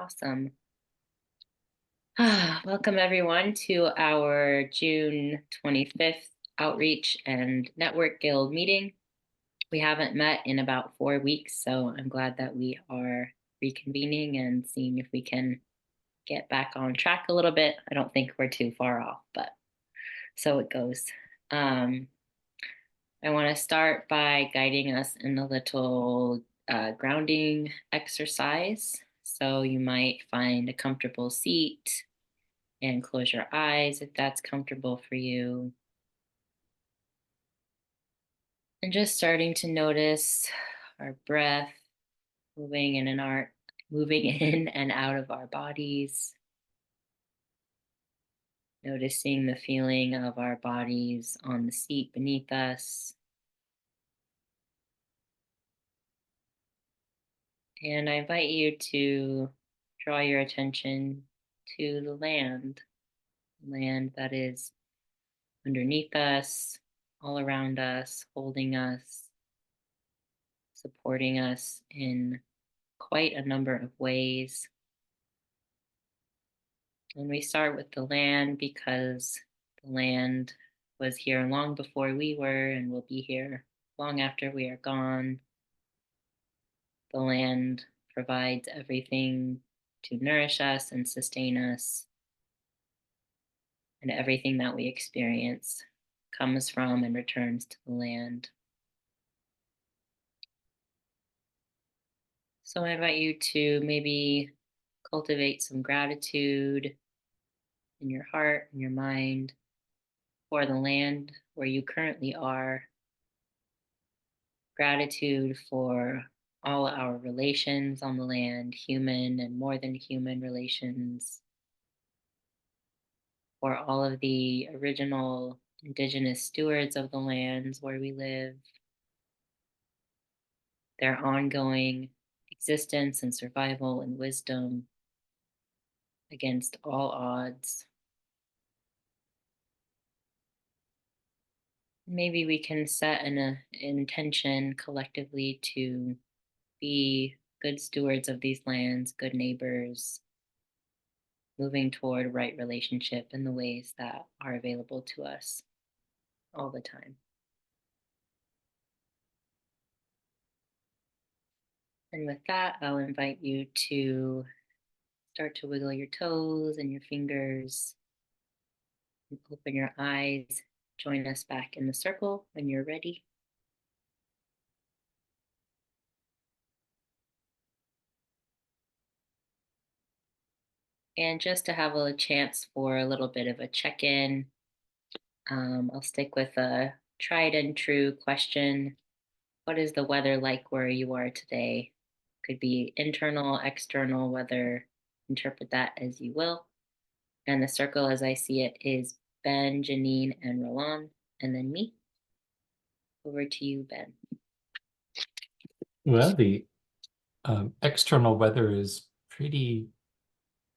Awesome. Welcome everyone to our June 25th Outreach and Network Guild meeting. We haven't met in about 4 weeks, so I'm glad that we are reconvening and seeing if we can get back on track a little bit. I don't think we're too far off, but so it goes. I want to start by guiding us in a little grounding exercise. So you might find a comfortable seat and close your eyes if that's comfortable for you. And just starting to notice our breath moving moving in and out of our bodies. Noticing the feeling of our bodies on the seat beneath us. And I invite you to draw your attention to the land that is underneath us, all around us, holding us, supporting us in quite a number of ways. And we start with the land because the land was here long before we were and will be here long after we are gone. The land provides everything to nourish us and sustain us. And everything that we experience comes from and returns to the land. So I invite you to maybe cultivate some gratitude in your heart and your mind for the land where you currently are. Gratitude for all our relations on the land, human and more than human relations, for all of the original indigenous stewards of the lands where we live, their ongoing existence and survival and wisdom against all odds. Maybe we can set an intention collectively to be good stewards of these lands, good neighbors, moving toward right relationship in the ways that are available to us all the time. And with that, I'll invite you to start to wiggle your toes and your fingers, and open your eyes. Join us back in the circle when you're ready. And just to have a chance for a little bit of a check-in, I'll stick with a tried and true question. What is the weather like where you are today? Could be internal, external weather, interpret that as you will. And the circle as I see it is Ben, Janine, and Roland, and then me. Over to you, Ben. Well, the external weather is pretty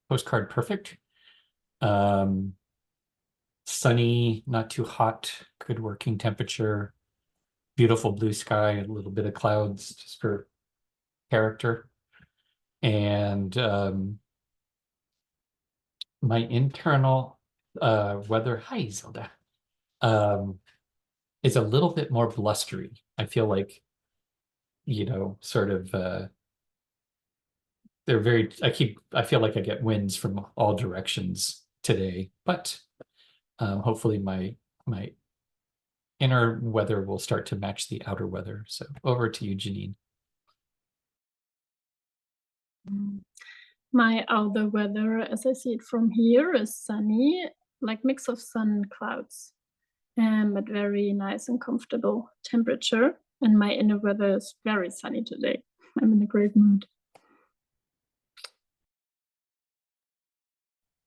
postcard perfect. Sunny, not too hot, good working temperature, beautiful blue sky, a little bit of clouds just for character. And my internal weather, hi Zelda, is a little bit more blustery. I feel like, sort of they're very, I feel like I get winds from all directions today, but hopefully my inner weather will start to match the outer weather. So over to you, Janine. My outer weather, as I see it from here, is sunny, like mix of sun and clouds, but very nice and comfortable temperature. And my inner weather is very sunny today. I'm in a great mood.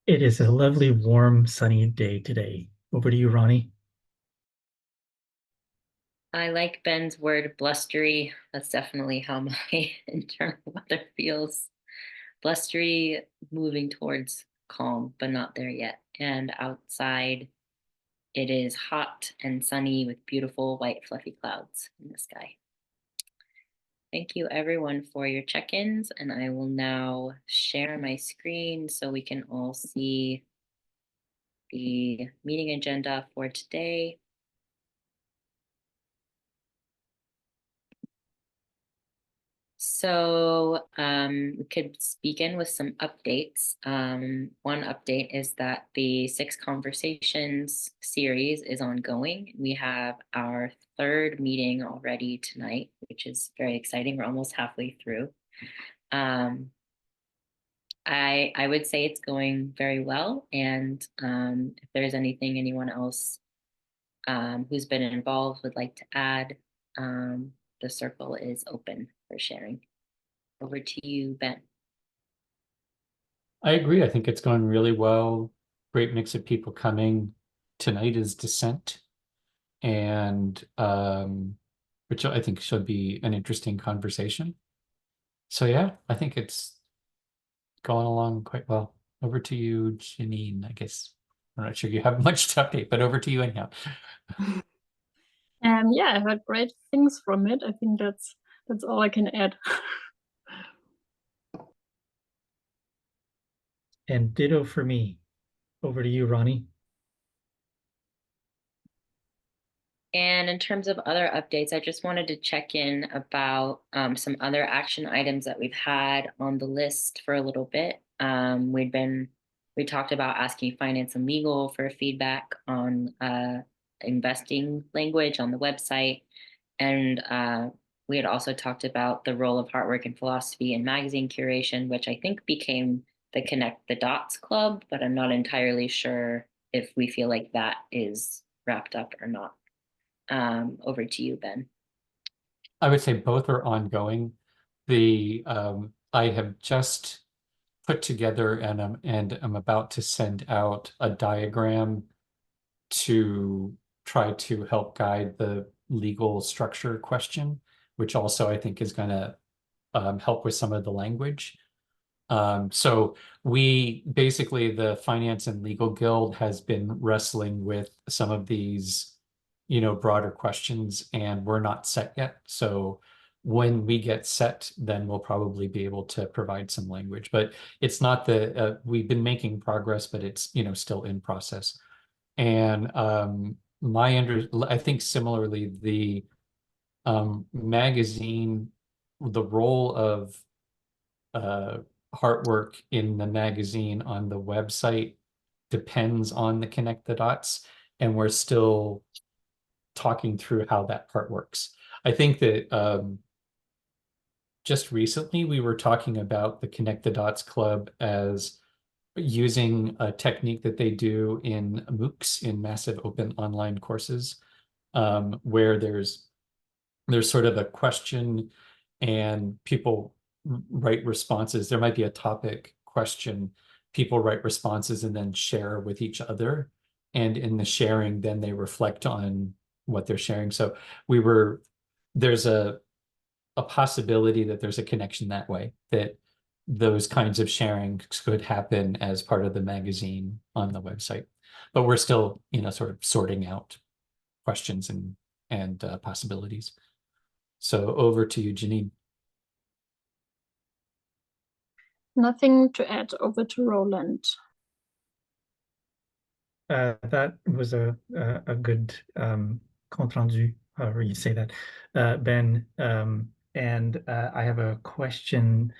It is a lovely, warm, sunny day today. Over to you, Ronnie. I like Ben's word blustery. That's definitely how my internal weather feels. Blustery, moving towards calm, but not there yet. And outside, it is hot and sunny with beautiful white fluffy clouds in the sky. Thank you everyone for your check-ins, and I will now share my screen so we can all see the meeting agenda for today. So we could begin with some updates. One update is that the Six Conversations series is ongoing. We have our third meeting already tonight, which is very exciting. We're almost halfway through. I would say it's going very well. And if there's anything anyone else who's been involved would like to add, the circle is open for sharing. Over to you, Ben. I agree. I think it's going really well. Great mix of people coming. Tonight is Dissent, and which I think should be an interesting conversation. So yeah, I think it's going along quite well. Over to you, Janine, I guess. I'm not sure you have much to update, but over to you anyhow. Yeah, I heard great things from it. I think that's all I can add. And ditto for me. Over to you, Ronnie. And in terms of other updates, I just wanted to check in about some other action items that we've had on the list for a little bit. We talked about asking finance and legal for feedback on investing language on the website. And we had also talked about the role of Heartwork and Philosophy in magazine curation, which I think became the Connect the Dots Club, but I'm not entirely sure if we feel like that is wrapped up or not. Over to you, Ben. I would say both are ongoing. I have just put together and I'm about to send out a diagram to try to help guide the legal structure question, which also I think is going to help with some of the language. So we basically, the Finance and Legal Guild has been wrestling with some of these, broader questions, and we're not set yet. So when we get set, then we'll probably be able to provide some language. But it's not we've been making progress, but it's, still in process. And I think similarly, the magazine, the role of Heartwork in the magazine on the website depends on the Connect the Dots, and we're still talking through how that part works. I think that just recently we were talking about the Connect the Dots Club as using a technique that they do in MOOCs, in massive open online courses, where there's sort of a question and people write responses. There might be a topic question, people write responses and then share with each other. And in the sharing, then they reflect on what they're sharing. So there's a possibility that there's a connection that way, that those kinds of sharing could happen as part of the magazine on the website. But we're still, sort of sorting out questions and possibilities. So over to you, Janine. Nothing to add. Over to Roland. That was a good compte rendu, however you say that, Ben. And I have a question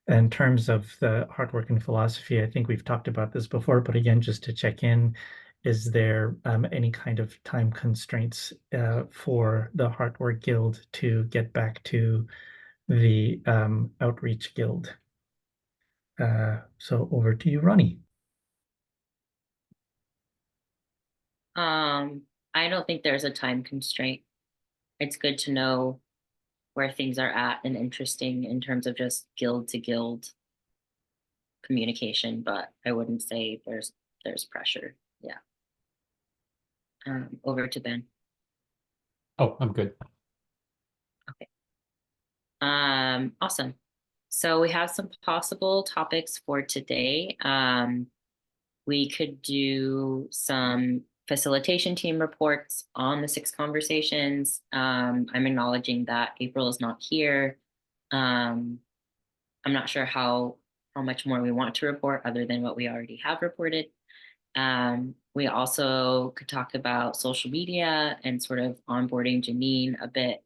in terms of the Heartwork and Philosophy. I think we've talked about this before, but again, just to check in, is there any kind of time constraints for the Heartwork Guild to get back to the Outreach Guild? So over to you, Ronnie. I don't think there's a time constraint. It's good to know where things are at and interesting in terms of just guild to guild communication, but I wouldn't say there's pressure. Yeah. Over to Ben. Oh, I'm good. Okay. Awesome. So we have some possible topics for today. We could do some facilitation team reports on the Six Conversations. I'm acknowledging that April is not here. I'm not sure how much more we want to report other than what we already have reported. We also could talk about social media and sort of onboarding Janine a bit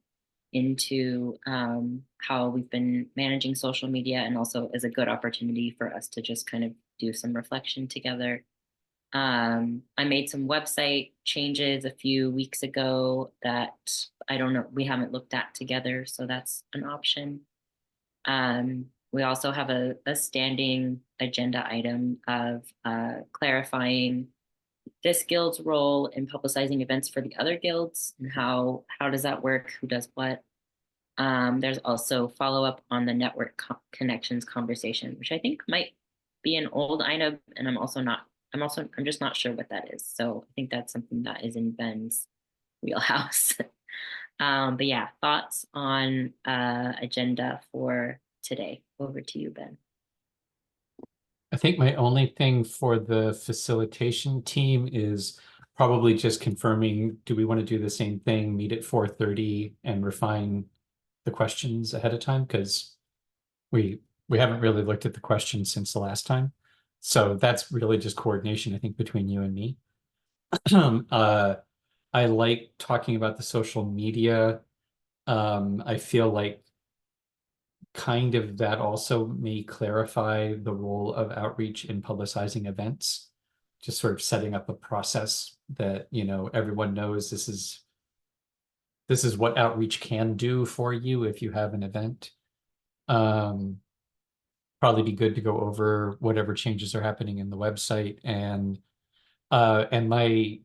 into how we've been managing social media, and also is a good opportunity for us to just kind of do some reflection together. I made some website changes a few weeks ago that I don't know, we haven't looked at together, so that's an option. We also have a standing agenda item of clarifying this guild's role in publicizing events for the other guilds, and how does that work? Who does what? There's also follow up on the network connections conversation, which I think might be an old item, and I'm just not sure what that is. So I think that's something that is in Ben's wheelhouse. But yeah, thoughts on agenda for today. Over to you, Ben. I think my only thing for the facilitation team is probably just confirming, do we want to do the same thing, meet at 4:30 and refine the questions ahead of time? Because we haven't really looked at the questions since the last time. So that's really just coordination, I think, between you and me. I like talking about the social media. I feel like kind of that also may clarify the role of outreach in publicizing events, just sort of setting up a process that, you know, everyone knows this is what outreach can do for you if you have an event. Probably be good to go over whatever changes are happening in the website, and I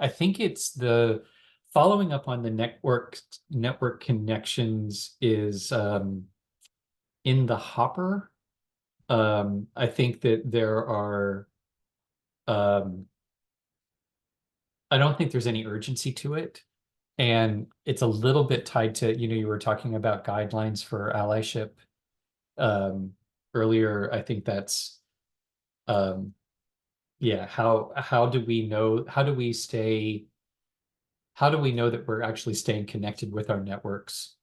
think it's the following up on the network connections is in the hopper. I think that there are I don't think there's any urgency to it. And it's a little bit tied to, you know, you were talking about guidelines for allyship earlier. I think that's yeah, how do we know that we're actually staying connected with our networks?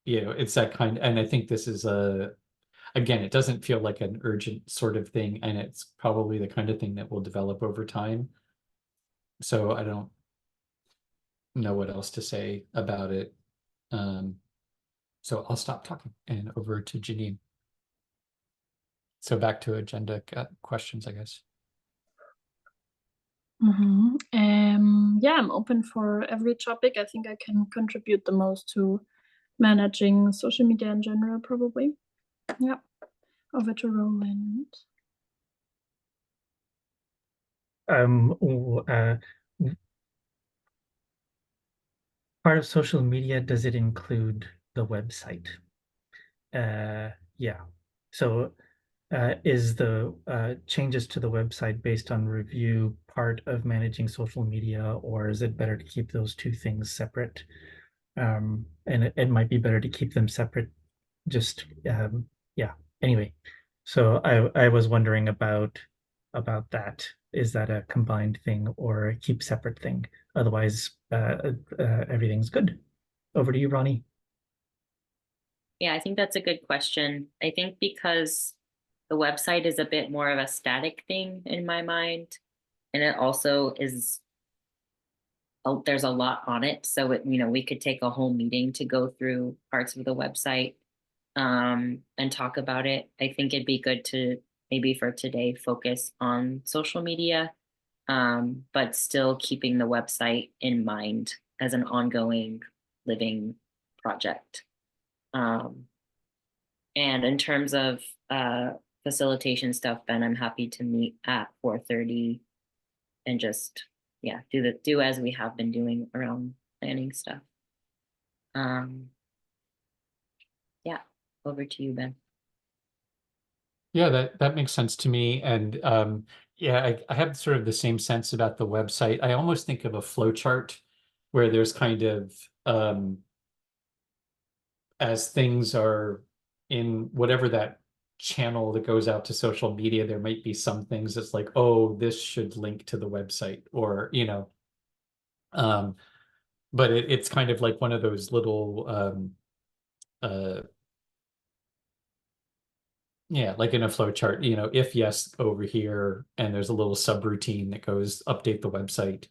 You know, it's that kind, and I think this is again, it doesn't feel like an urgent sort of thing, and it's probably the kind of thing that will develop over time. So I don't know what else to say about it. So I'll stop talking and over to Janine. So back to agenda questions, I guess. Yeah, I'm open for every topic. I think I can contribute the most to managing social media in general, probably. Yeah, over to Roland. Part of social media, does it include the website? Yeah. So is the changes to the website based on review part of managing social media, or is it better to keep those two things separate? And it might be better to keep them separate. Just yeah. Anyway, so I was wondering about that. Is that a combined thing or a keep separate thing? Otherwise, everything's good. Over to you, Ronnie. Yeah, I think that's a good question. I think because the website is a bit more of a static thing in my mind, and it also is, there's a lot on it. So it, we could take a whole meeting to go through parts of the website and talk about it. I think it'd be good to maybe for today focus on social media, but still keeping the website in mind as an ongoing living project. And in terms of facilitation stuff, Ben, I'm happy to meet at 4:30 and just, yeah, do as we have been doing around planning stuff. Yeah, over to you, Ben. Yeah, that makes sense to me. And yeah, I have sort of the same sense about the website. I almost think of a flow chart where there's kind of as things are in whatever that channel that goes out to social media, there might be some things that's like, oh, this should link to the website, or but it's kind of like one of those little yeah, like in a flow chart, you know, if yes over here, and there's a little subroutine that goes update the website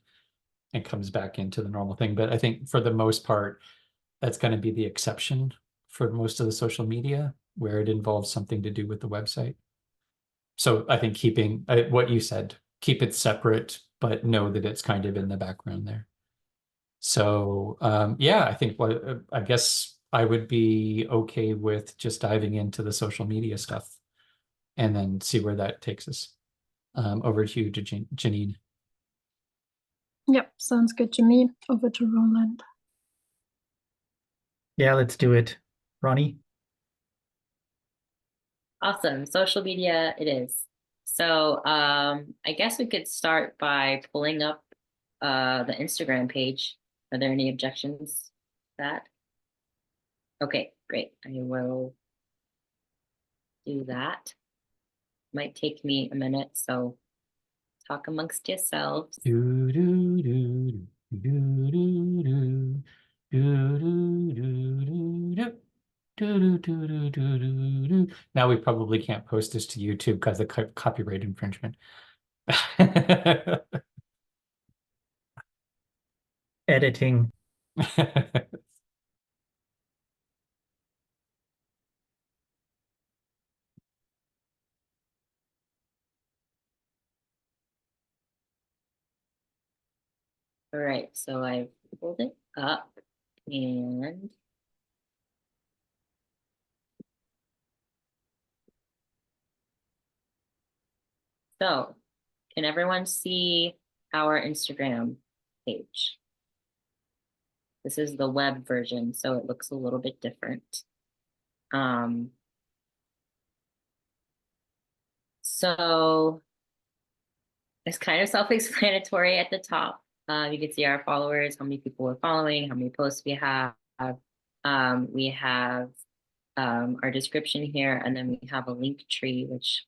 and comes back into the normal thing. But I think for the most part, that's going to be the exception for most of the social media where it involves something to do with the website. So I think keeping what you said, keep it separate, but know that it's kind of in the background there. So yeah, I think I guess I would be okay with just diving into the social media stuff and then see where that takes us. Over to you, Janine. Yep, sounds good to me. Over to Roland. Yeah, let's do it. Ronnie? Awesome. Social media it is. So I guess we could start by pulling up the Instagram page. Are there any objections to that? Okay, great. I will do that. Might take me a minute, so talk amongst yourselves. Do, do, do, do, do, do, do, do, do, do, do. Do, do, do, do, do, do. Now we probably can't post this to YouTube because of copyright infringement. Editing. All right, so I've pulled it up and so can everyone see our Instagram page? This is the web version, so it looks a little bit different. So it's kind of self-explanatory at the top. You can see our followers, how many people we're following, how many posts we have. We have our description here, and then we have a link tree, which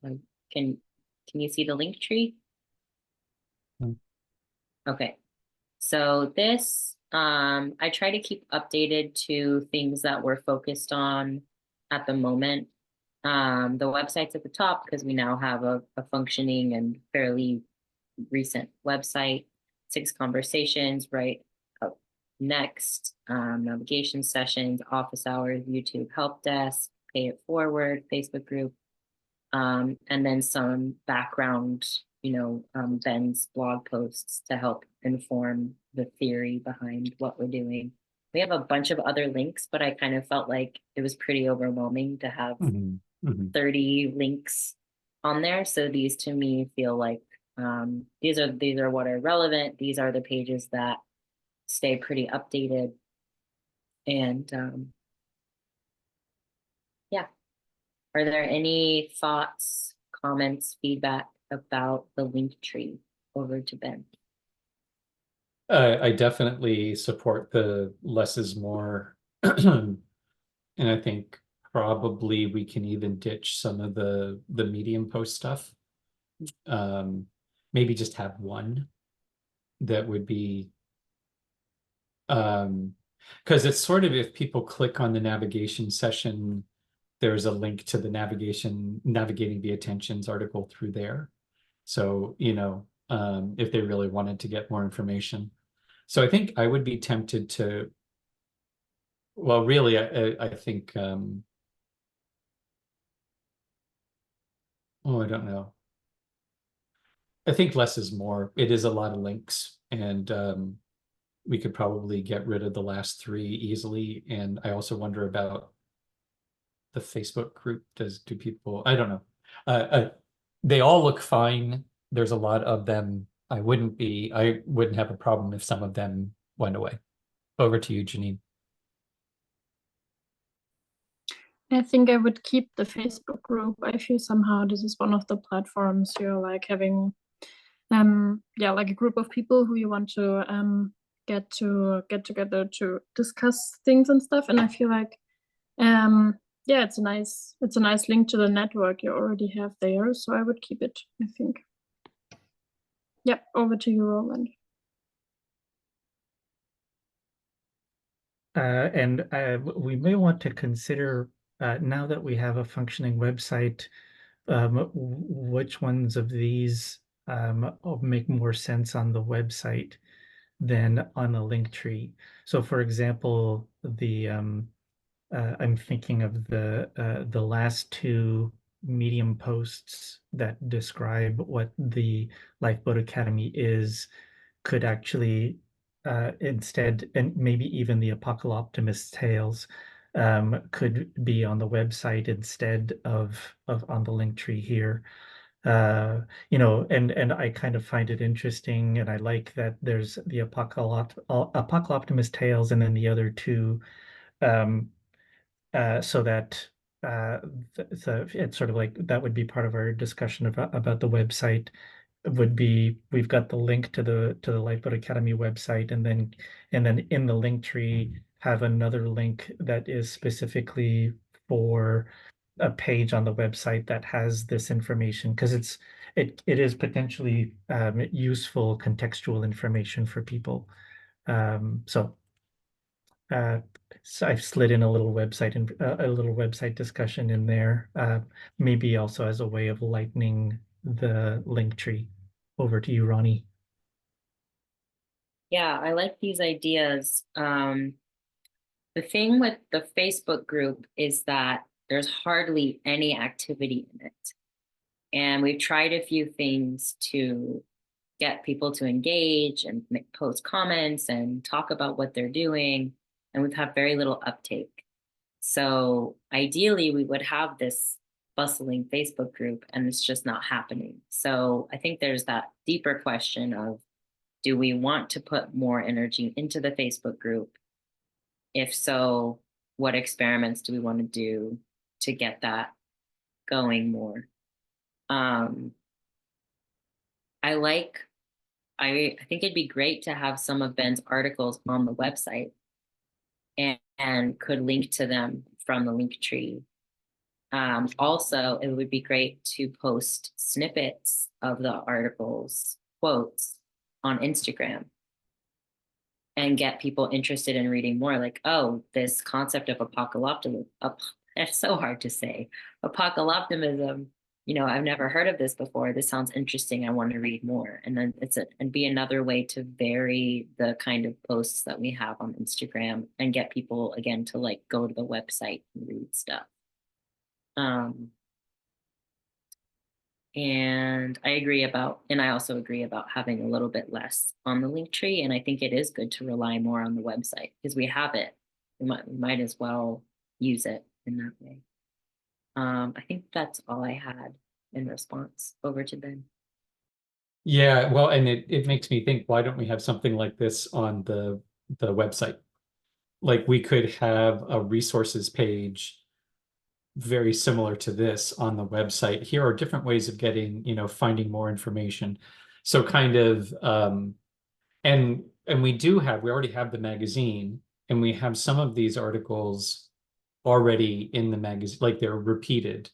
can you see the link tree? Okay. So this, I try to keep updated to things that we're focused on at the moment. The website's at the top because we now have a functioning and fairly recent website, 6 conversations, right up next, navigation sessions, office hours, YouTube help desk, pay it forward, Facebook group, and then some background, Ben's blog posts to help inform the theory behind what we're doing. We have a bunch of other links, but I kind of felt like it was pretty overwhelming to have 30 links on there. So these to me feel like these are what are relevant. These are the pages that stay pretty updated. And yeah. Are there any thoughts, comments, feedback about the link tree? Over to Ben. I definitely support the less is more. And I think probably we can even ditch some of the Medium post stuff. Maybe just have one that would be because it's sort of if people click on the navigation session, there's a link to the navigating the attentions article through there. So, if they really wanted to get more information. So I think I would be tempted to, well, really, I think, I don't know. I think less is more. It is a lot of links, and we could probably get rid of the last 3 easily. And I also wonder about the Facebook group. Do people, I don't know. They all look fine. There's a lot of them. I wouldn't have a problem if some of them went away. Over to you, Janine. I think I would keep the Facebook group. I feel somehow this is one of the platforms you're like having like a group of people who you want to get together to discuss things and stuff. And I feel like it's a nice link to the network you already have there. So I would keep it, I think. Yep, over to you, Roland. And we may want to consider, now that we have a functioning website, which ones of these make more sense on the website than on a link tree. So for example, I'm thinking of the last two Medium posts that describe what the Lifeboat Academy is, could actually instead, and maybe even the Apocalyptimus tales, could be on the website instead of on the link tree here. You know, and I kind of find it interesting, and I like that there's the Apocalyptimus tales and then the other two, um, so that it's sort of like that would be part of our discussion about the website. Would be, we've got the link to the Lifeboat Academy website, and then in the link tree have another link that is specifically for a page on the website that has this information, because it is potentially useful contextual information for people. So so I've slid in a little website and a little website discussion in there, maybe also as a way of lightening the link tree. Over to you, Ronnie. Yeah, I like these ideas. The thing with the Facebook group is that there's hardly any activity in it. And we've tried a few things to get people to engage and post comments and talk about what they're doing. And we've had very little uptake. So ideally, we would have this bustling Facebook group, and it's just not happening. So I think there's that deeper question of, do we want to put more energy into the Facebook group? If so, what experiments do we want to do to get that going more? Um, I like, I think it'd be great to have some of Ben's articles on the website, and could link to them from the link tree. Also, it would be great to post snippets of the articles, quotes, on Instagram, and get people interested in reading more. Like, oh, this concept of apocalypticism, it's so hard to say. Apocalyptimism, I've never heard of this before. This sounds interesting. I want to read more. And then and be another way to vary the kind of posts that we have on Instagram and get people again to like go to the website and read stuff. And I also agree about having a little bit less on the link tree. And I think it is good to rely more on the website because we have it. We might as well use it in that way. I think that's all I had in response. Over to Ben. Yeah, well, and it makes me think, why don't we have something like this on the website? Like we could have a resources page very similar to this on the website. Here are different ways of getting, finding more information. So kind of, and we already have the magazine, and we have some of these articles already in the magazine, like they're repeated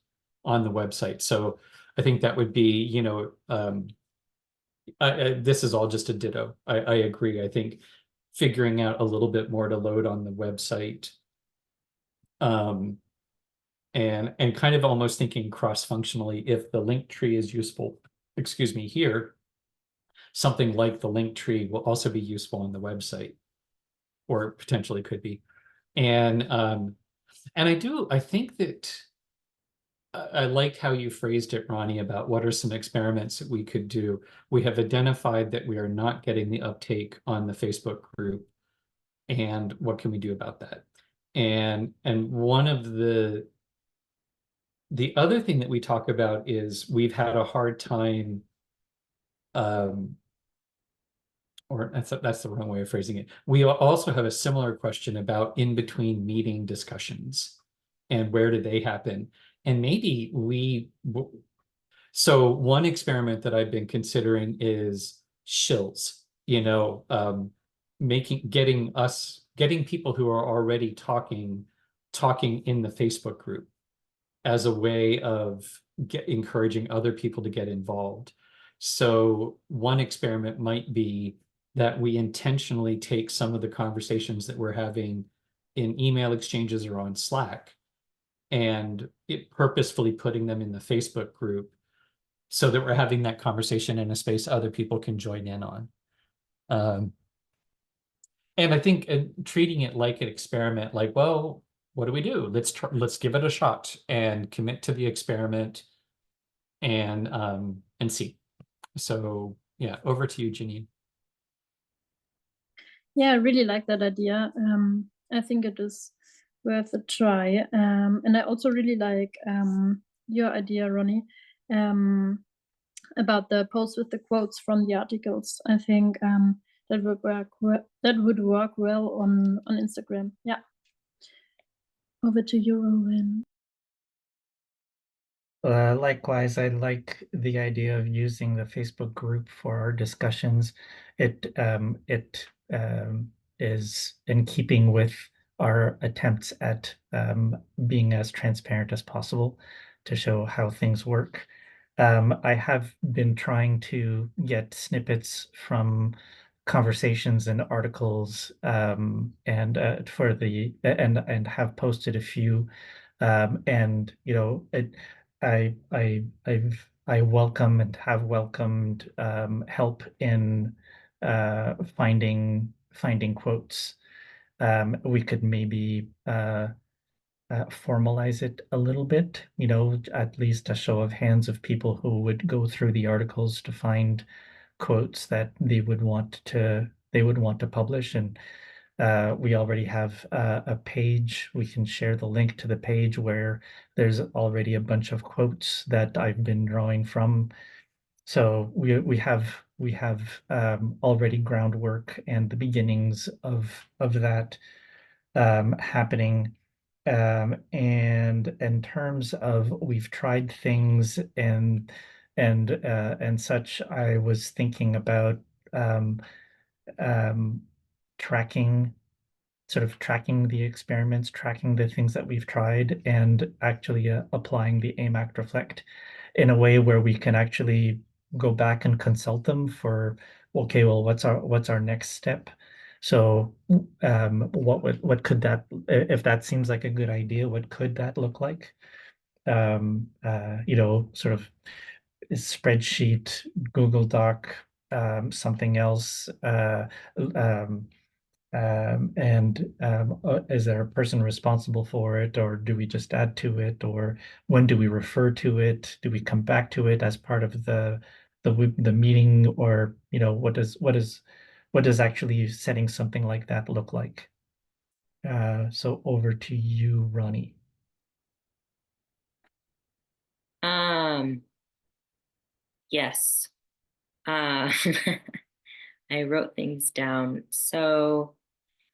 on the website. So I think that would be, this is all just a ditto. I agree. I think figuring out a little bit more to load on the website, and kind of almost thinking cross-functionally, if the link tree is useful, excuse me, here, something like the link tree will also be useful on the website, or potentially could be. And I think that I liked how you phrased it, Ronnie, about what are some experiments that we could do. We have identified that we are not getting the uptake on the Facebook group, and what can we do about that? And one of the other thing that we talk about is we've had a hard time, or that's the wrong way of phrasing it. We also have a similar question about in-between meeting discussions and where do they happen? And maybe so one experiment that I've been considering is shills, getting people who are already talking in the Facebook group as a way of encouraging other people to get involved. So one experiment might be that we intentionally take some of the conversations that we're having in email exchanges or on Slack, and purposefully putting them in the Facebook group so that we're having that conversation in a space other people can join in on. And I think treating it like an experiment, like, well, what do we do? Let's give it a shot and commit to the experiment and see. So yeah, over to you, Janine. Yeah, I really like that idea. I think it is worth a try. And I also really like your idea, Ronnie, about the post with the quotes from the articles. I think that would work well on Instagram. Yeah. Over to you, Rowan. Likewise, I like the idea of using the Facebook group for our discussions. It is in keeping with our attempts at being as transparent as possible to show how things work. I have been trying to get snippets from conversations and articles and have posted a few. And you know, I welcome and have welcomed help in finding quotes. We could maybe formalize it a little bit, you know, at least a show of hands of people who would go through the articles to find quotes that they would want to publish. And we already have a page. We can share the link to the page where there's already a bunch of quotes that I've been drawing from. So we have already groundwork and the beginnings of that happening. And in terms of we've tried things and such, I was thinking about um, tracking the experiments, tracking the things that we've tried, and actually applying the aim, act, reflect in a way where we can actually go back and consult them for, okay, well, what's our next step? So what could that, if that seems like a good idea, what could that look like? You know, sort of spreadsheet, Google Doc, something else, is there a person responsible for it, or do we just add to it, or when do we refer to it? Do we come back to it as part of the meeting, or you know, what does actually setting something like that look like? So over to you, Ronnie. Yes. I wrote things down. So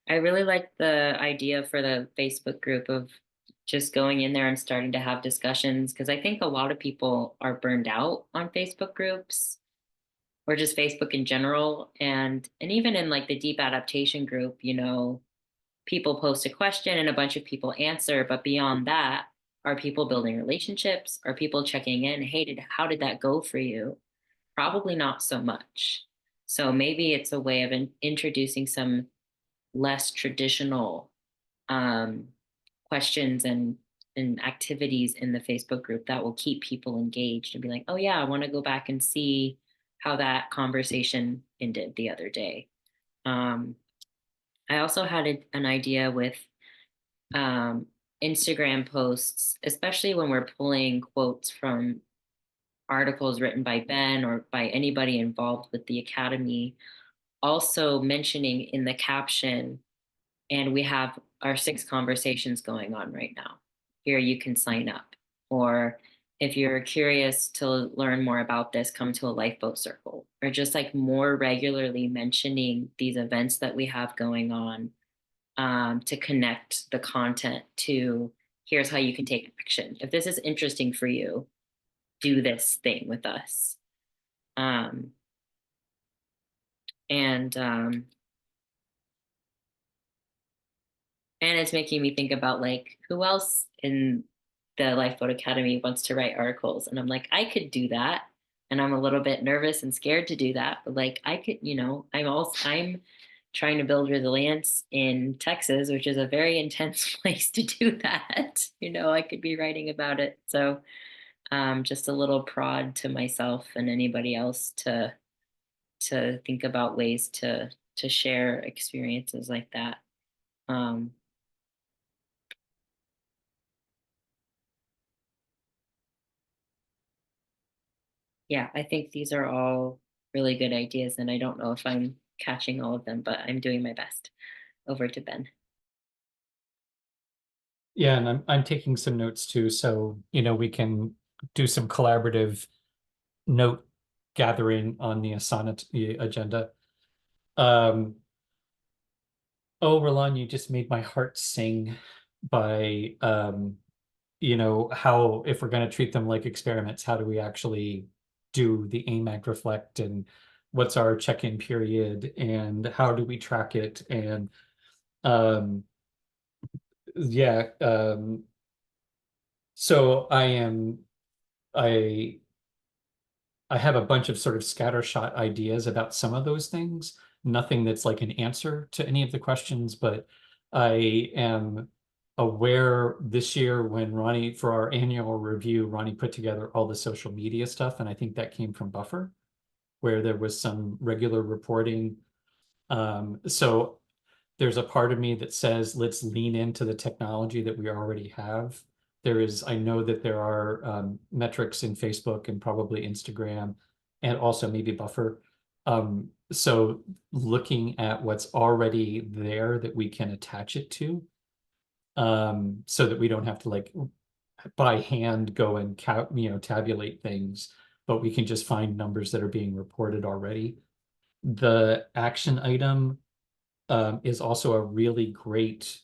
I really like the idea for the Facebook group of just going in there and starting to have discussions, because I think a lot of people are burned out on Facebook groups or just Facebook in general. And even in like the deep adaptation group, you know, people post a question and a bunch of people answer, but beyond that, are people building relationships? Are people checking in? Hey, how did that go for you? Probably not so much. So maybe it's a way of introducing some less traditional um, questions and activities in the Facebook group that will keep people engaged and be like, oh yeah, I want to go back and see how that conversation ended the other day. I also had an idea with um, Instagram posts, especially when we're pulling quotes from articles written by Ben or by anybody involved with the Academy, also mentioning in the caption, and we have our 6 conversations going on right now. Here you can sign up. Or if you're curious to learn more about this, come to a lifeboat circle. Or just like more regularly mentioning these events that we have going on to connect the content to here's how you can take action. If this is interesting for you, do this thing with us. And it's making me think about like who else in the Lifeboat Academy wants to write articles. And I'm like, I could do that. And I'm a little bit nervous and scared to do that. But like I could, you know, I'm trying to build resilience in Texas, which is a very intense place to do that. I could be writing about it. So just a little prod to myself and anybody else to think about ways to share experiences like that. Um, yeah, I think these are all really good ideas, and I don't know if I'm catching all of them, but I'm doing my best. Over to Ben. Yeah, and I'm taking some notes too, so we can do some collaborative note gathering on the Asana agenda. Oh, Roland, you just made my heart sing by how if we're going to treat them like experiments, how do we actually do the aim, act, reflect, and what's our check-in period, and how do we track it? And yeah, so I I have a bunch of sort of scattershot ideas about some of those things. Nothing that's like an answer to any of the questions, but I am aware this year when Ronnie, for our annual review, Ronnie put together all the social media stuff, and I think that came from Buffer, where there was some regular reporting. So there's a part of me that says, let's lean into the technology that we already have. I know that there are metrics in Facebook and probably Instagram and also maybe Buffer. So looking at what's already there that we can attach it to, so that we don't have to like by hand go and tabulate things, but we can just find numbers that are being reported already. The action item is also a really great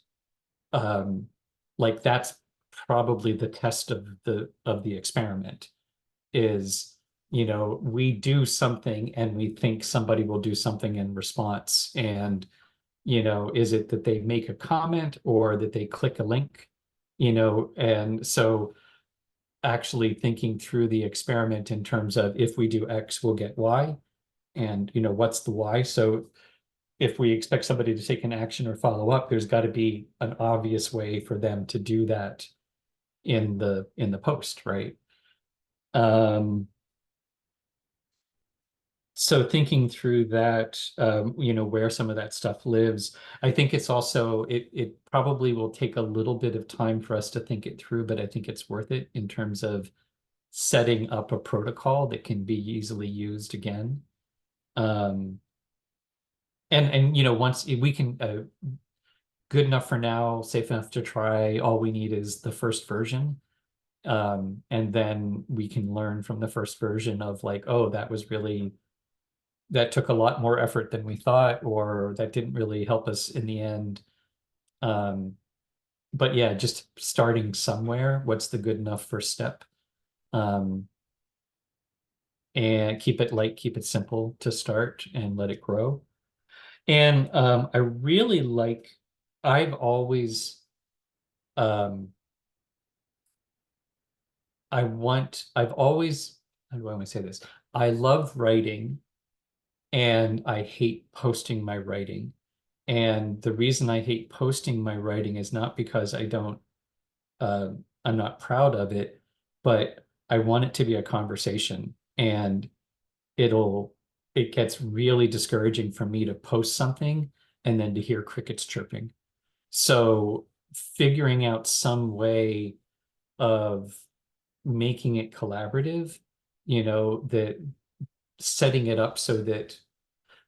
like that's probably the test of the experiment is we do something and we think somebody will do something in response, and is it that they make a comment or that they click a link, and so actually thinking through the experiment in terms of if we do X we'll get Y, and what's the Y. So if we expect somebody to take an action or follow up, there's got to be an obvious way for them to do that in the post, right? So thinking through that, where some of that stuff lives, I think it's also it probably will take a little bit of time for us to think it through, but I think it's worth it in terms of setting up a protocol that can be easily used again. And once we can good enough for now, safe enough to try. All we need is the first version. And then we can learn from the first version of like, oh, that took a lot more effort than we thought, or that didn't really help us in the end. But yeah, just starting somewhere, what's the good enough first step? And keep it simple to start and let it grow. And I really like, I've always I've always, how do I want to say this? I love writing and I hate posting my writing. And the reason I hate posting my writing is not because I'm not proud of it, but I want it to be a conversation. And it gets really discouraging for me to post something and then to hear crickets chirping. So figuring out some way of making it collaborative, that setting it up so that,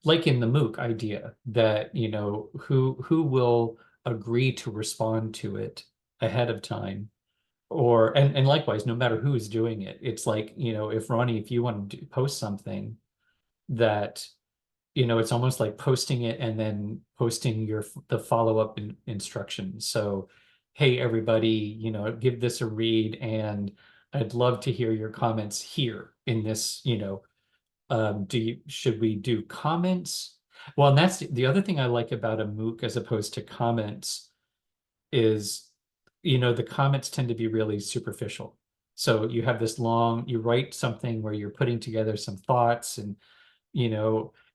like in the MOOC idea, that, who will agree to respond to it ahead of time, and likewise, no matter who is doing it, it's like, if Ronnie, if you want to post something that, it's almost like posting it and then posting the follow-up instructions. So, hey, everybody, give this a read, and I'd love to hear your comments here in this, should we do comments? Well, and that's the other thing I like about a MOOC as opposed to comments is, the comments tend to be really superficial. So you have you write something where you're putting together some thoughts and,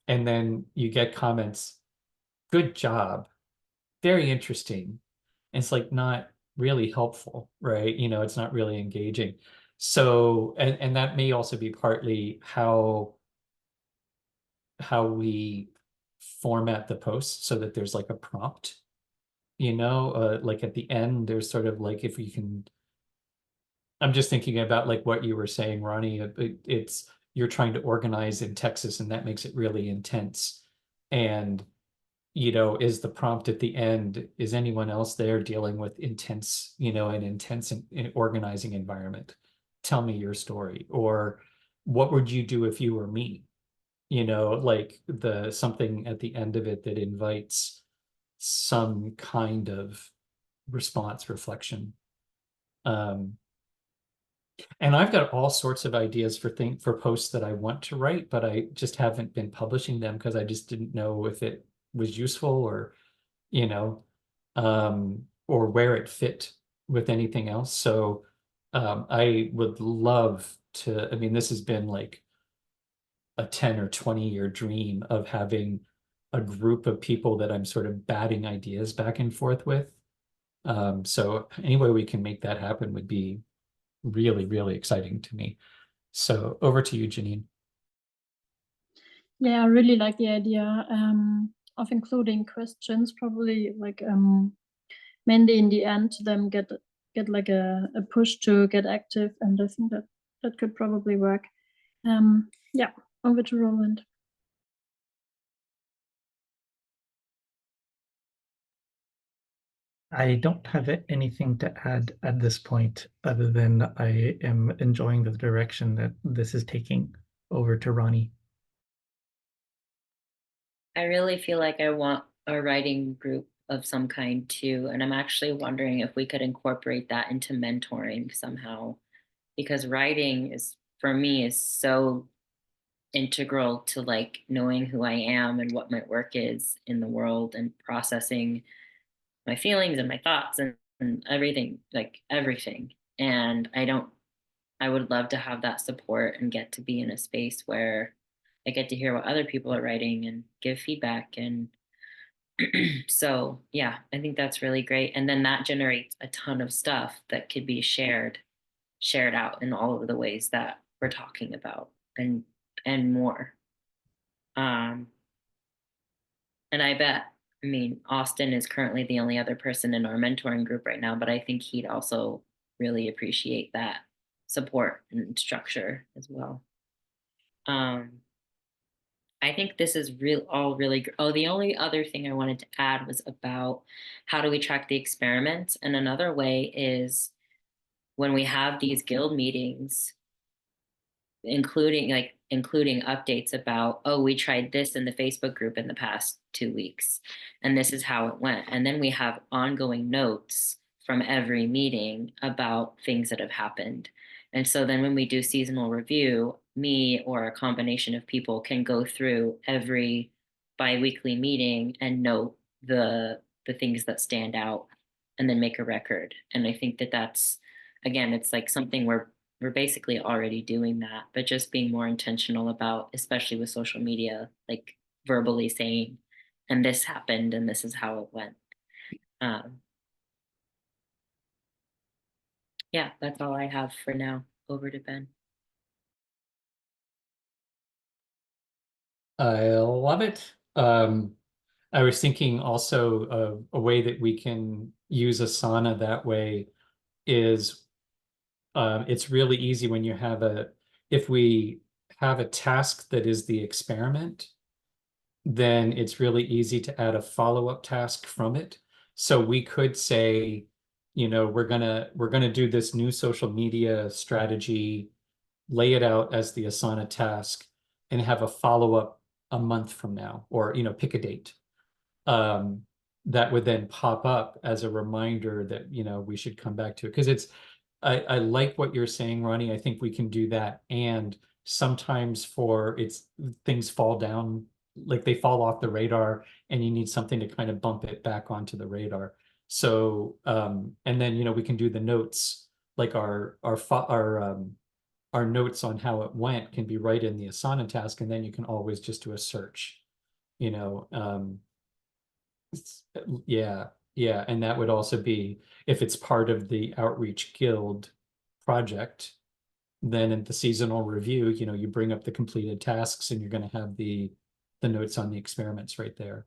and then you get comments good job, very interesting. And it's like not really helpful, right? You know, it's not really engaging. So, and that may also be partly how we format the post so that there's like a prompt, you know, like at the end, there's sort of like, if you can, I'm just thinking about like what you were saying, Ronnie, it's, you're trying to organize in Texas and that makes it really intense. And, you know, is the prompt at the end, is anyone else there dealing with intense, you know, an intense organizing environment? Tell me your story. Or what would you do if you were me? You know, like the something at the end of it that invites some kind of response, reflection. Um, and I've got all sorts of ideas for posts that I want to write, but I just haven't been publishing them because I just didn't know if it was useful or, you know, or where it fit with anything else. So I would love to, I mean, this has been like a 10 or 20-year dream of having a group of people that I'm sort of batting ideas back and forth with. So any way we can make that happen would be really, really exciting to me. So over to you, Janine. Yeah, I really like the idea of including questions, probably like mainly in the end to them get like a push to get active, and I think that could probably work. Yeah, over to Roland. I don't have anything to add at this point, other than I am enjoying the direction that this is taking. Over to Ronnie. I really feel like I want a writing group of some kind too. And I'm actually wondering if we could incorporate that into mentoring somehow, because writing is, for me, is so integral to like knowing who I am and what my work is in the world and processing my feelings and my thoughts and everything, like everything. And I would love to have that support and get to be in a space where I get to hear what other people are writing and give feedback. And so, yeah, I think that's really great. And then that generates a ton of stuff that could be shared out in all of the ways that we're talking about and more. Um, and I bet, I mean, Austin is currently the only other person in our mentoring group right now, but I think he'd also really appreciate that support and structure as well. Um, I think this is all really oh, the only other thing I wanted to add was about how do we track the experiments? And another way is when we have these guild meetings, including updates about, oh, we tried this in the Facebook group in the past 2 weeks and this is how it went, and then we have ongoing notes from every meeting about things that have happened. And so then when we do seasonal review, me or a combination of people can go through every bi-weekly meeting and note the things that stand out and then make a record. And I think that that's, again, it's like something we're basically already doing that, but just being more intentional about, especially with social media, like verbally saying, and this happened and this is how it went. Um, yeah, that's all I have for now. Over to Ben. I love it. I was thinking also of a way that we can use Asana that way is it's really easy when you have if we have a task that is the experiment, then it's really easy to add a follow-up task from it. So we could say, you know, we're gonna do this new social media strategy, lay it out as the Asana task, and have a follow-up a month from now, or you know, pick a date. Um, that would then pop up as a reminder that, you know, we should come back to it. Because I like what you're saying, Ronnie. I think we can do that. And sometimes things fall down, like they fall off the radar, and you need something to kind of bump it back onto the radar. So, and then, you know, we can do the notes, like our notes on how it went can be right in the Asana task, and then you can always just do a search, you know. Yeah, yeah, and that would also be if it's part of the Outreach Guild project, then in the seasonal review, you bring up the completed tasks and you're going to have the notes on the experiments right there.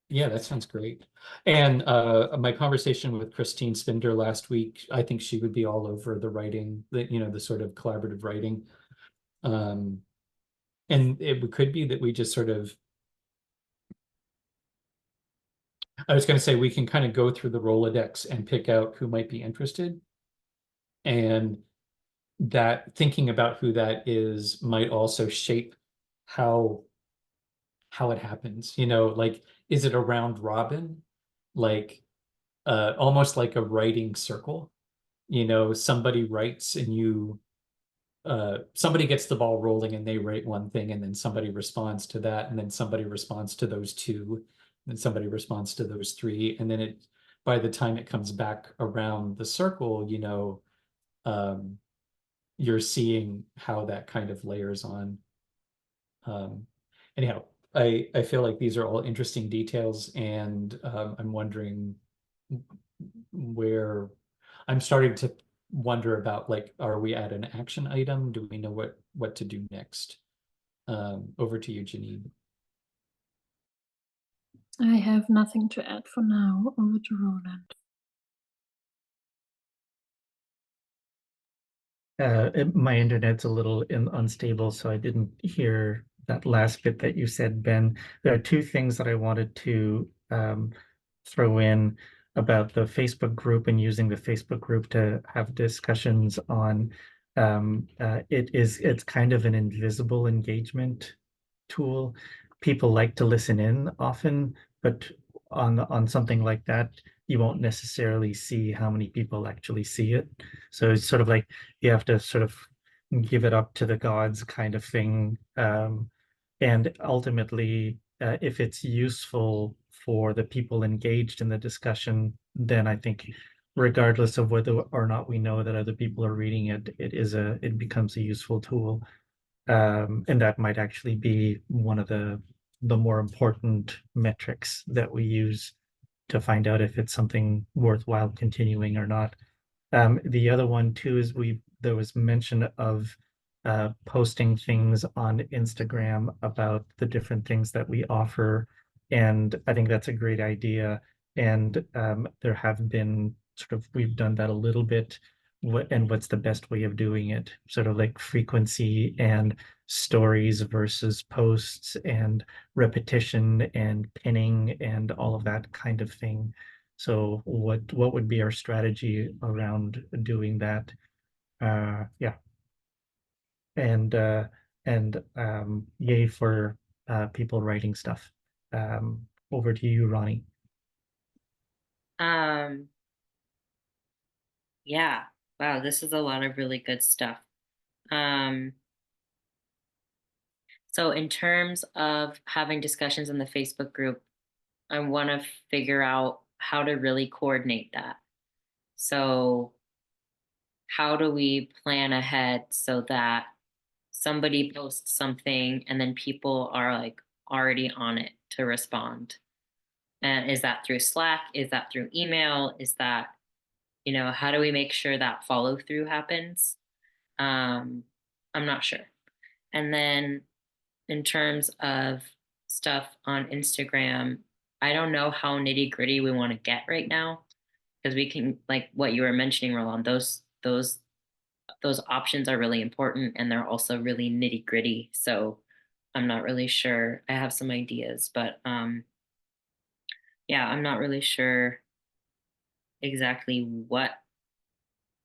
Yeah, that sounds great. And my conversation with Christine Spinder last week, I think she would be all over the writing, the sort of collaborative writing. Um, and it could be that we just sort of, I was going to say we can kind of go through the Rolodex and pick out who might be interested. And that thinking about who that is might also shape how it happens. Like, is it a round robin? Like almost like a writing circle. Somebody writes and somebody gets the ball rolling and they write one thing and then somebody responds to that and then somebody responds to those two and somebody responds to those three and then by the time it comes back around the circle, um, you're seeing how that kind of layers on. Um, anyhow, I feel like these are all interesting details, and I'm wondering where I'm starting to wonder about, like, are we at an action item? Do we know what to do next? Over to you, Janine. I have nothing to add for now. Over to Roland. My internet's a little unstable, so I didn't hear that last bit that you said, Ben. There are two things that I wanted to throw in about the Facebook group and using the Facebook group to have discussions on. It's kind of an invisible engagement tool. People like to listen in often, but on something like that, you won't necessarily see how many people actually see it. So it's sort of like you have to sort of give it up to the gods kind of thing. And ultimately, if it's useful for the people engaged in the discussion, then I think regardless of whether or not we know that other people are reading it, it becomes a useful tool. And that might actually be one of the more important metrics that we use to find out if it's something worthwhile continuing or not. The other one too is there was mention of posting things on Instagram about the different things that we offer, and I think that's a great idea. And there have been we've done that a little bit. What's the best way of doing it? Sort of like frequency and stories versus posts and repetition and pinning and all of that kind of thing. So what would be our strategy around doing that? Yeah, and yay for people writing stuff. Over to you, Ronnie. Um, yeah. Wow, this is a lot of really good stuff. Um, so in terms of having discussions in the Facebook group, I want to figure out how to really coordinate that. So how do we plan ahead so that somebody posts something and then people are like already on it to respond? And is that through Slack? Is that through email? Is that, how do we make sure that follow through happens? Um, I'm not sure. And then in terms of stuff on Instagram, I don't know how nitty gritty we want to get right now because we can, like what you were mentioning, Roland, those options are really important and they're also really nitty gritty. So I'm not really sure. I have some ideas, but yeah, I'm not really sure exactly what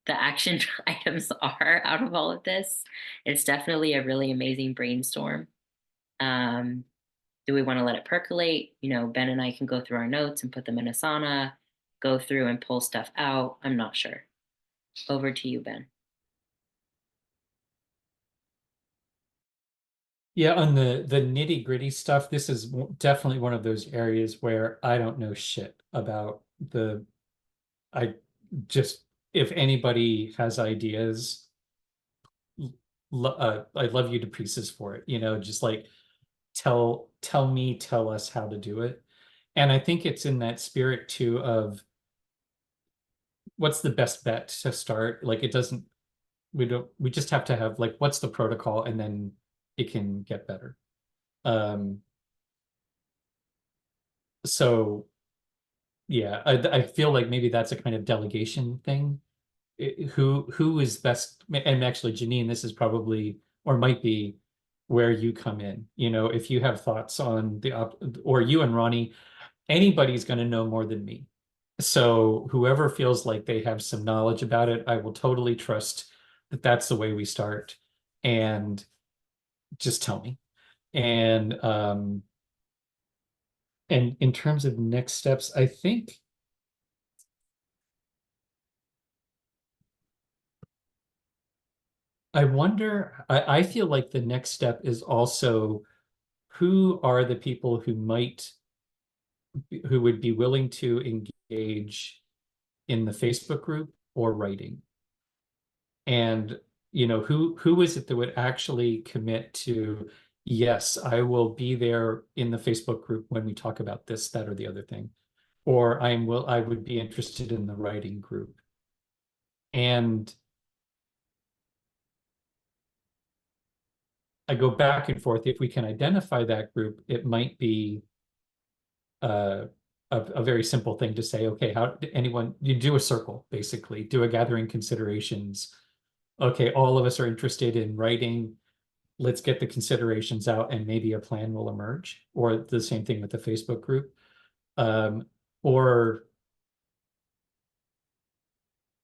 the action items are out of all of this. It's definitely a really amazing brainstorm. Um, do we want to let it percolate? Ben and I can go through our notes and put them in Asana, go through and pull stuff out. I'm not sure. Over to you, Ben. Yeah, on the nitty gritty stuff, this is definitely one of those areas where I don't know shit about I just, if anybody has ideas, I'd love you to pieces for it, just like tell tell us how to do it. And I think it's in that spirit too of what's the best bet to start. Like it doesn't, we just have to have like, what's the protocol, and then it can get better. So yeah, I feel like maybe that's a kind of delegation thing. Who is best, and actually Janine, this is probably or might be where you come in. You know, if you have thoughts on or you and Ronnie, anybody's going to know more than me. So whoever feels like they have some knowledge about it, I will totally trust that that's the way we start, and just tell me. And in terms of next steps, I think I feel like the next step is also who are the people who would be willing to engage in the Facebook group or writing? And who is it that would actually commit to, yes, I will be there in the Facebook group when we talk about this, that, or the other thing, or I would be interested in the writing group. And I go back and forth. If we can identify that group, it might be uh, a very simple thing to say, okay, you do a circle, basically, do a gathering considerations. Okay, all of us are interested in writing. Let's get the considerations out and maybe a plan will emerge. Or the same thing with the Facebook group. Um, or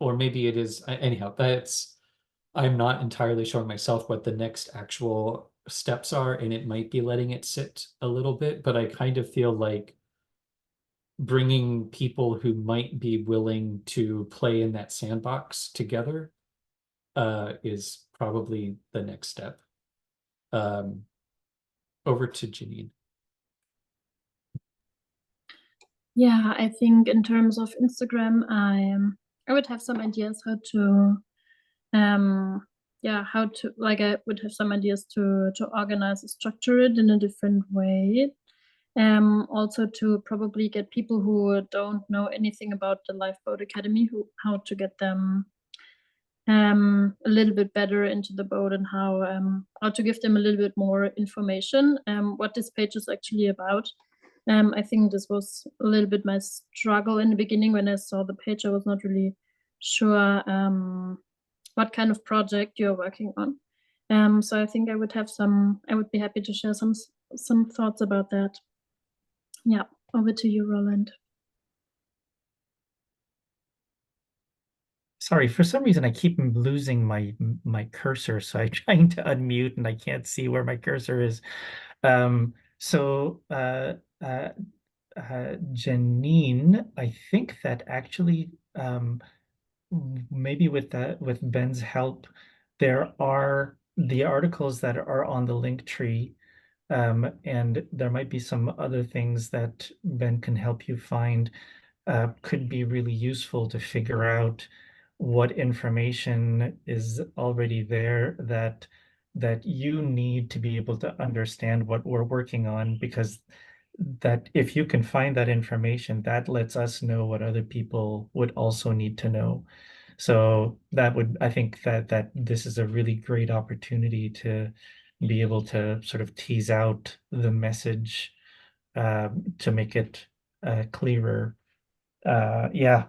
maybe it is, anyhow, I'm not entirely sure myself what the next actual steps are, and it might be letting it sit a little bit, but I kind of feel like bringing people who might be willing to play in that sandbox together is probably the next step. Over to Janine. Yeah, I think in terms of Instagram, I would have some ideas how to I would have some ideas to organize and structure it in a different way. Also to probably get people who don't know anything about the Lifeboat Academy, how to get them a little bit better into the boat, and how to give them a little bit more information what this page is actually about. I think this was a little bit my struggle in the beginning. When I saw the page, I was not really sure what kind of project you're working on. So I think I would be happy to share some thoughts about that. Yeah, over to you, Roland. Sorry, for some reason I keep losing my cursor, so I'm trying to unmute and I can't see where my cursor is. Janine, I think that actually maybe with Ben's help, there are the articles that are on the link tree, and there might be some other things that Ben can help you find. Could be really useful to figure out what information is already there that you need to be able to understand what we're working on, because that if you can find that information, that lets us know what other people would also need to know. So I think that this is a really great opportunity to be able to sort of tease out the message to make it clearer. Yeah,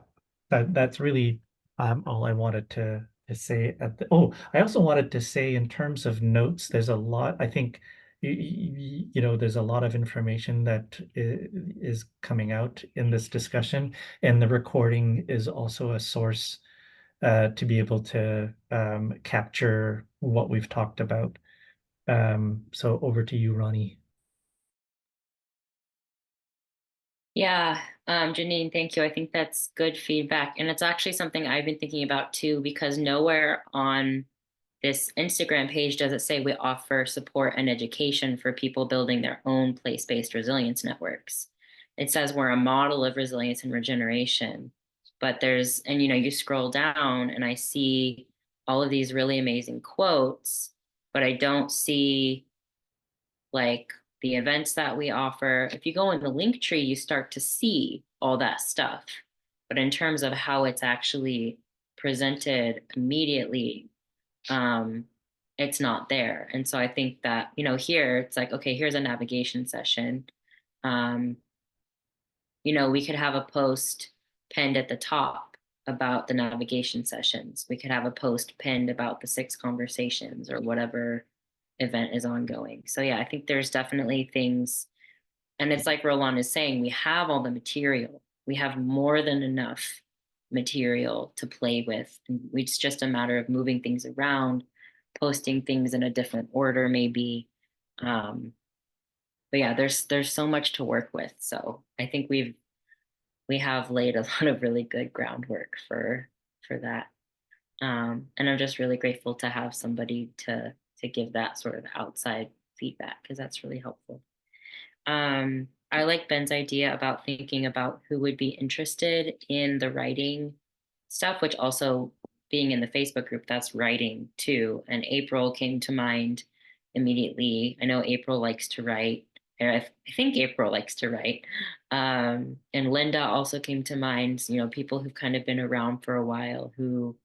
that's really all I wanted to say I also wanted to say in terms of notes, there's a lot, I think, there's a lot of information that is coming out in this discussion, and the recording is also a source to be able to capture what we've talked about. So over to you, Ronnie. Yeah, Janine, thank you. I think that's good feedback. And it's actually something I've been thinking about too, because nowhere on this Instagram page does it say we offer support and education for people building their own place-based resilience networks. It says we're a model of resilience and regeneration. But you scroll down and I see all of these really amazing quotes, but I don't see like the events that we offer. If you go in the link tree, you start to see all that stuff. But in terms of how it's actually presented immediately, it's not there. And so I think that, here it's like, okay, here's a navigation session. We could have a post pinned at the top about the navigation sessions. We could have a post pinned about the 6 conversations or whatever event is ongoing. So yeah, I think there's definitely things, and it's like Roland is saying, we have all the material. We have more than enough material to play with. And it's just a matter of moving things around, posting things in a different order, maybe. But yeah, there's so much to work with. So I think we have laid a lot of really good groundwork for that. And I'm just really grateful to have somebody to give that sort of outside feedback, because that's really helpful. I like Ben's idea about thinking about who would be interested in the writing stuff, which also being in the Facebook group, that's writing too. And April came to mind immediately. I know April likes to write. I think April likes to write. And Linda also came to mind, people who've kind of been around for a while who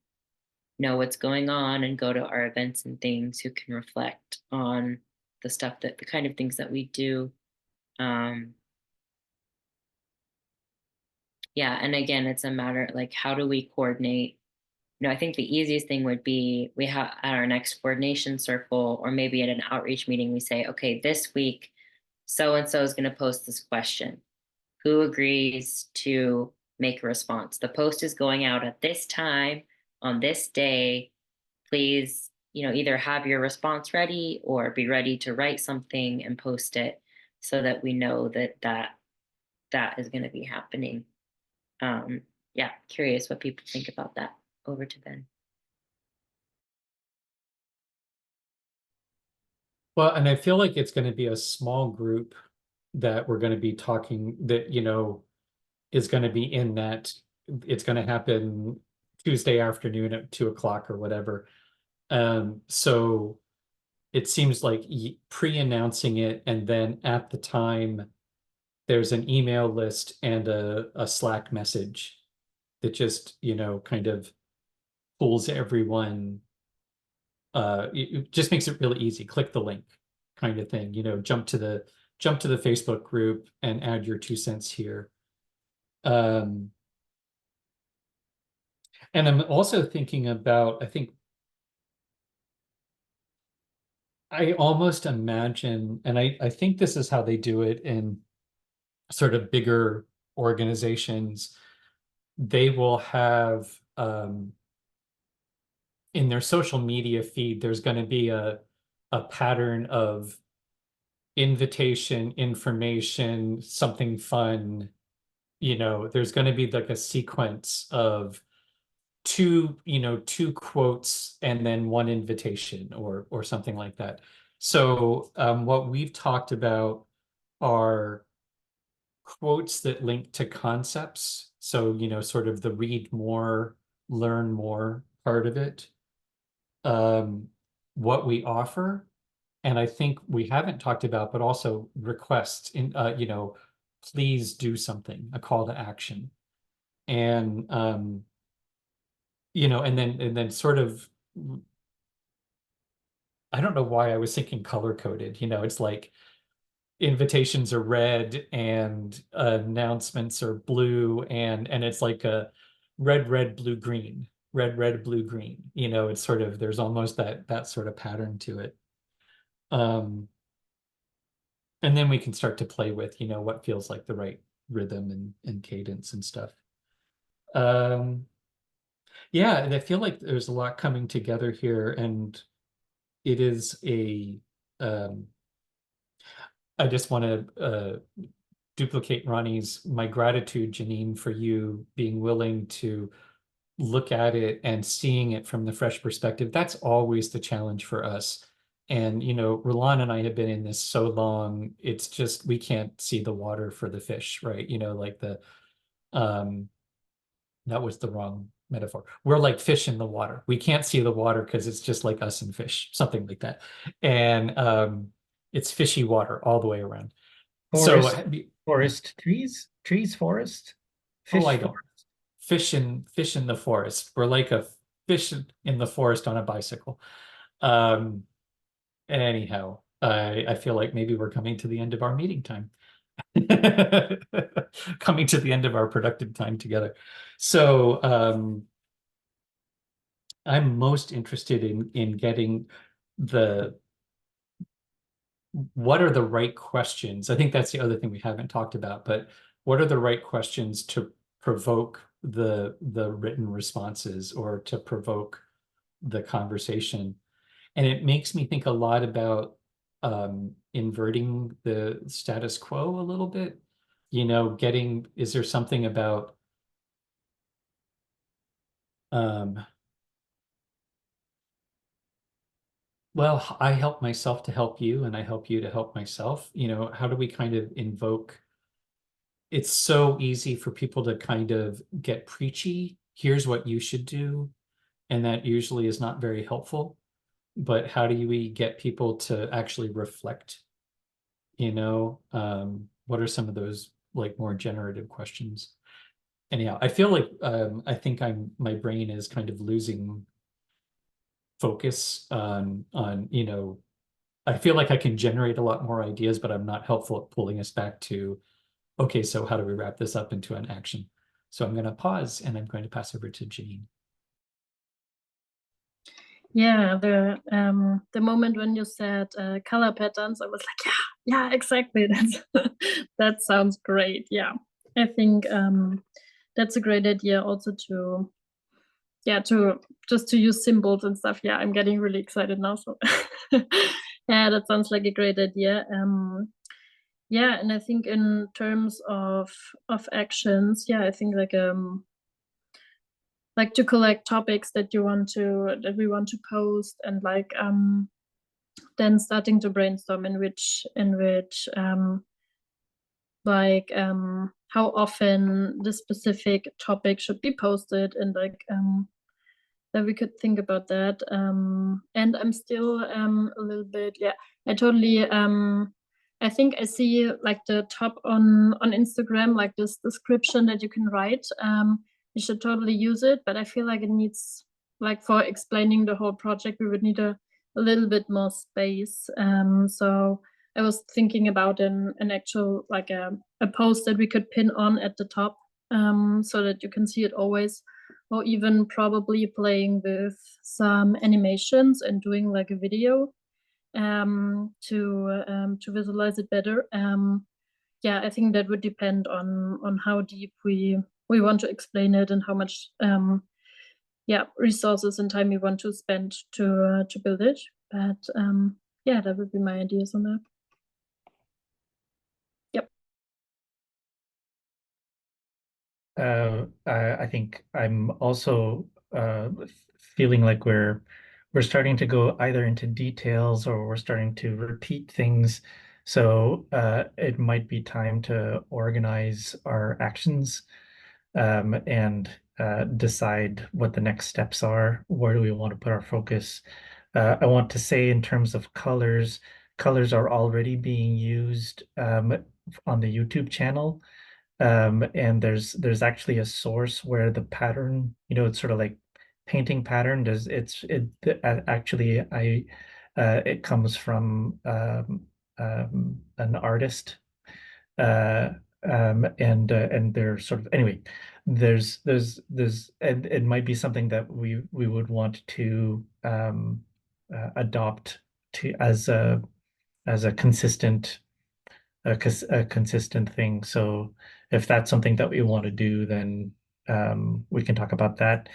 know what's going on and go to our events and things, who can reflect on the kind of things that we do. Yeah, and again, it's a matter like, how do we coordinate? I think the easiest thing would be, we have at our next coordination circle, or maybe at an outreach meeting, we say, okay, this week so and so is going to post this question. Who agrees to make a response? The post is going out at this time on this day. Please, either have your response ready or be ready to write something and post it, so that we know that is going to be happening. Yeah, curious what people think about that. Over to Ben. Well, and I feel like it's going to be a small group that we're going to be talking, that, is going to be in that. It's going to happen Tuesday afternoon at 2 o'clock or whatever. So it seems like pre-announcing it, and then at the time there's an email list and a Slack message that just, kind of pulls everyone. It just makes it really easy. Click the link kind of thing, jump to the Facebook group and add your 2 cents here. And I'm also thinking about, I almost imagine, and I think this is how they do it in sort of bigger organizations. They will have, in their social media feed, there's going to be a pattern of invitation, information, something fun. There's going to be like a sequence of two quotes and then one invitation, or something like that. So what we've talked about are quotes that link to concepts. So, sort of the read more, learn more part of it. What we offer, and I think we haven't talked about, but also requests in, please do something, a call to action. And, and then sort of, I don't know why I was thinking color coded, it's like invitations are red and announcements are blue, and it's like a red, blue, green, red, blue, green. It's sort of, there's almost that sort of pattern to it. And then we can start to play with, what feels like the right rhythm and cadence and stuff. Yeah, and I feel like there's a lot coming together here, and it is I just want to duplicate my gratitude, Janine, for you being willing to look at it and seeing it from the fresh perspective. That's always the challenge for us. And, Roland and I have been in this so long, it's just, we can't see the water for the fish, right? Like that was the wrong metaphor. We're like fish in the water. We can't see the water because it's just like us and fish, something like that. And It's fishy water all the way around. Forest, So forest, trees, forest, oh, I fish, don't forest. fish in the forest. We're like a fish in the forest on a bicycle. Um, anyhow, I feel like maybe we're coming to the end of our meeting time. Coming to the end of our productive time together. So I'm most interested in getting the what are the right questions? I think that's the other thing we haven't talked about, but what are the right questions to provoke the written responses or to provoke the conversation? And it makes me think a lot about inverting the status quo a little bit. You know, is there something about um, well, I help myself to help you, and I help you to help myself. You know, how do we kind of invoke? It's so easy for people to kind of get preachy. Here's what you should do. And that usually is not very helpful. But how do we get people to actually reflect? You know, what are some of those like more generative questions? Anyhow, I feel like I think my brain is kind of losing focus on, you know, I feel like I can generate a lot more ideas, but I'm not helpful at pulling us back to, okay, so how do we wrap this up into an action? So I'm going to pause and I'm going to pass over to Janine. Yeah, the moment when you said color patterns, I was like, yeah, exactly. That sounds great. Yeah, I think that's a great idea also to just to use symbols and stuff. Yeah, I'm getting really excited now. So yeah, that sounds like a great idea. Yeah, and I think in terms of actions, yeah, I think like to collect topics that we want to post, and like then starting to brainstorm in which like how often the specific topic should be posted, and like that we could think about that. And I'm still a little bit, yeah, I totally I think I see like the top on Instagram, like this description that you can write. You should totally use it, but I feel like it needs, like for explaining the whole project, we would need a little bit more space. So I was thinking about an actual, like a post that we could pin on at the top, so that you can see it always, or even probably playing with some animations and doing like a video to visualize it better. Yeah, I think that would depend on how deep we want to explain it and how much yeah, resources and time we want to spend to build it. But yeah, that would be my ideas on that. Yep. I think I'm also feeling like we're starting to go either into details or we're starting to repeat things. So it might be time to organize our actions and decide what the next steps are. Where do we want to put our focus? I want to say in terms of colors, colors are already being used on the YouTube channel. And there's actually a source where the pattern, you know, it's sort of like painting pattern. Actually it comes from an artist, uh, and they're sort of, anyway. There's and it might be something that we would want to adopt to as a consistent a consistent thing. So if that's something that we want to do, then we can talk about that.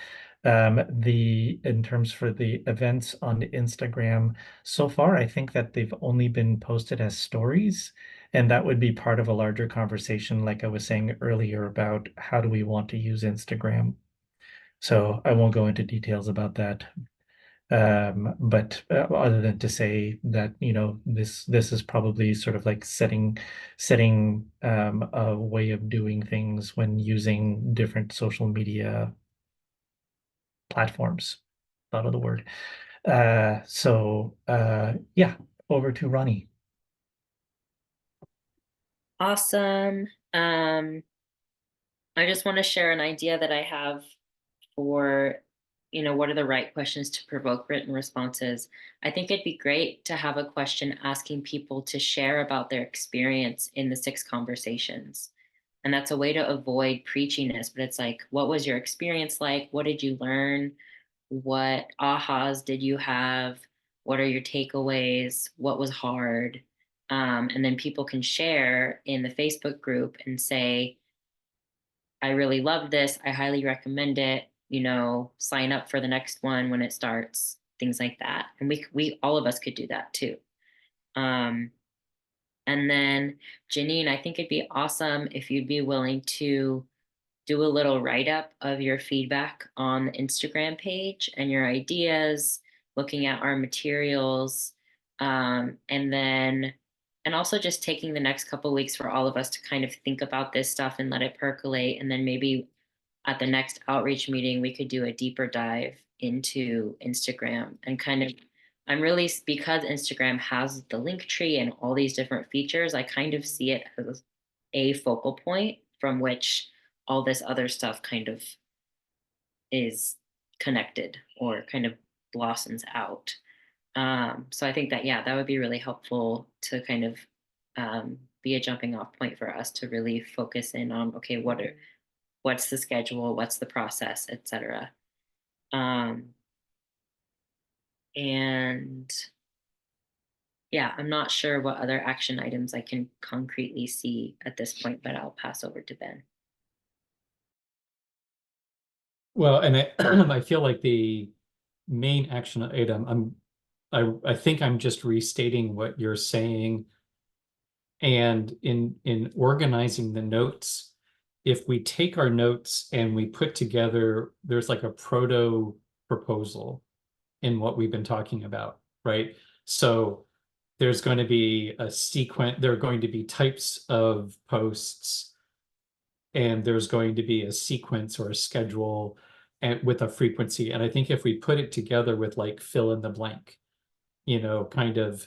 In terms for the events on Instagram, so far, I think that they've only been posted as stories, and that would be part of a larger conversation, like I was saying earlier, about how do we want to use Instagram. So I won't go into details about that, but other than to say that, you know, this is probably sort of like setting a way of doing things when using different social media platforms. Thought of the word. So yeah, over to Ronnie. Awesome. I just want to share an idea that I have for, what are the right questions to provoke written responses. I think it'd be great to have a question asking people to share about their experience in the 6 conversations. And that's a way to avoid preachiness, but it's like, what was your experience like? What did you learn? What ahas did you have? What are your takeaways? What was hard? And then people can share in the Facebook group and say, I really love this. I highly recommend it. Sign up for the next one when it starts, things like that. And we all of us could do that too. Um, and then Janine, I think it'd be awesome if you'd be willing to do a little write up of your feedback on the Instagram page and your ideas, looking at our materials, and also just taking the next couple weeks for all of us to kind of think about this stuff and let it percolate, and then maybe at the next outreach meeting we could do a deeper dive into Instagram and kind of, I'm really, because Instagram has the link tree and all these different features, I kind of see it as a focal point from which all this other stuff kind of is connected or kind of blossoms out. So I think that, yeah, that would be really helpful to kind of be a jumping off point for us to really focus in on, okay, what's the schedule, what's the process, etc. And yeah, I'm not sure what other action items I can concretely see at this point, but I'll pass over to Ben. Well, and I feel like the main action item, I think I'm just restating what you're saying. And in organizing the notes, if we take our notes and we put together, there's like a proto proposal in what we've been talking about, right? So there's going to be a sequence, there are going to be types of posts, and there's going to be a sequence or a schedule and with a frequency. And I think if we put it together with like fill in the blank, kind of,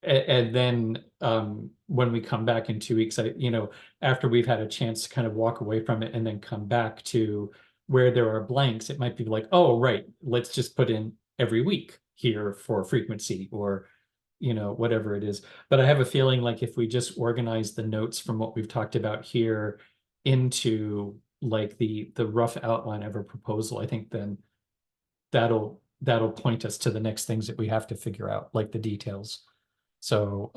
and then when we come back in 2 weeks, after we've had a chance to kind of walk away from it and then come back to where there are blanks, it might be like, oh, right, let's just put in every week here for frequency, or whatever it is. But I have a feeling like if we just organize the notes from what we've talked about here into like the rough outline of a proposal, I think then that'll point us to the next things that we have to figure out, like the details. So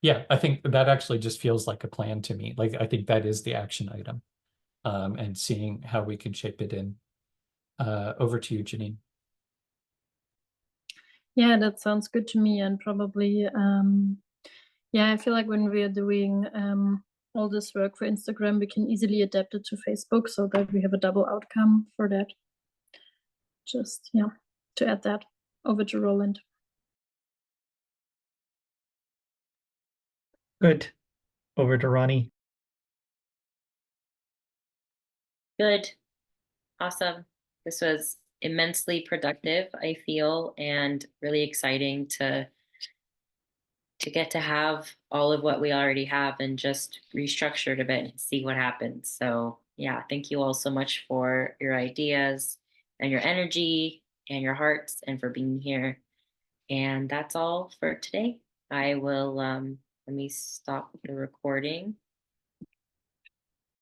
yeah, I think that actually just feels like a plan to me. Like, I think that is the action item, and seeing how we can shape it in. Over to you, Janine. Yeah, that sounds good to me. And probably, yeah, I feel like when we are doing all this work for Instagram, we can easily adapt it to Facebook so that we have a double outcome for that. Just, yeah, to add that. Over to Roland. Good. Over to Ronnie. Good. Awesome. This was immensely productive, I feel, and really exciting to get to have all of what we already have and just restructure it a bit and see what happens. So yeah, thank you all so much for your ideas and your energy and your hearts and for being here. And that's all for today. I will let me stop the recording.